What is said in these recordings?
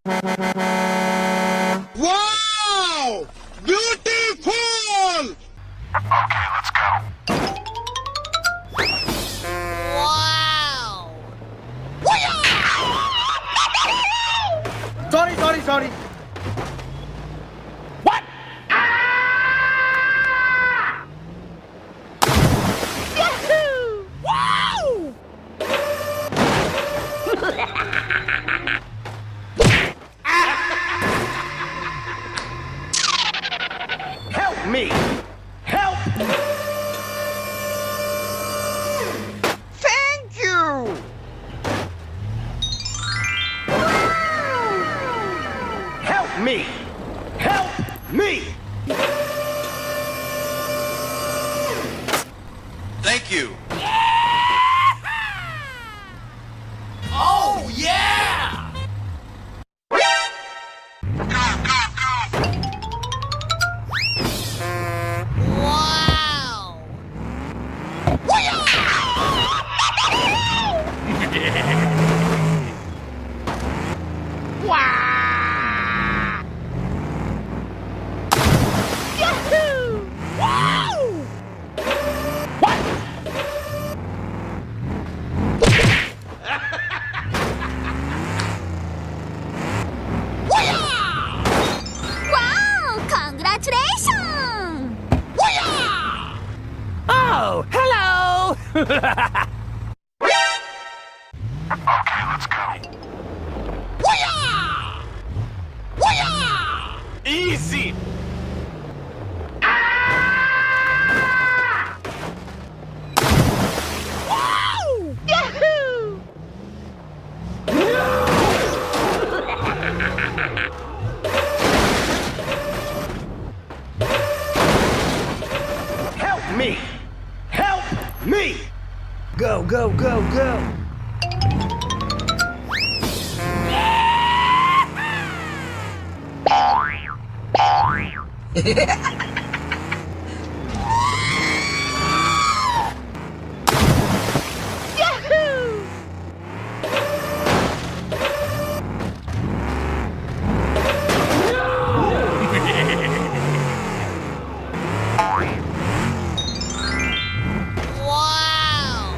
Wow! Beautiful! Okay, let's go. Wow! Sorry. What? Yahoo! Wow! Help me! Help! Thank you! Help me! Help me! Thank you. Oh, yeah! Wow! Yahoo! Wow! What? Wow! Congratulations! Oh, hello! Okay, let's go. Easy! Yahoo! Help me! Help me! Go, go, go, go! Yahoo! Wow!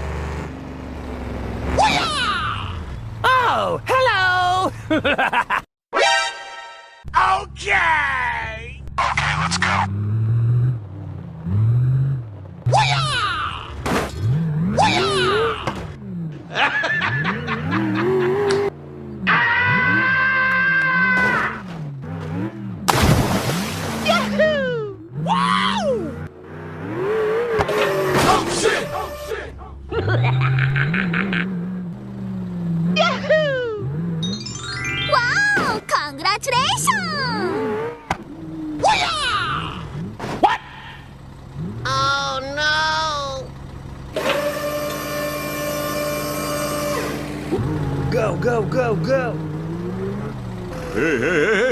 Oh, hello! Okay! Okay, let's go. Yahoo! Wow! Oh shit! Yahoo! Wow! Congratulations! What? Oh no! Go, go, go, go! Hey!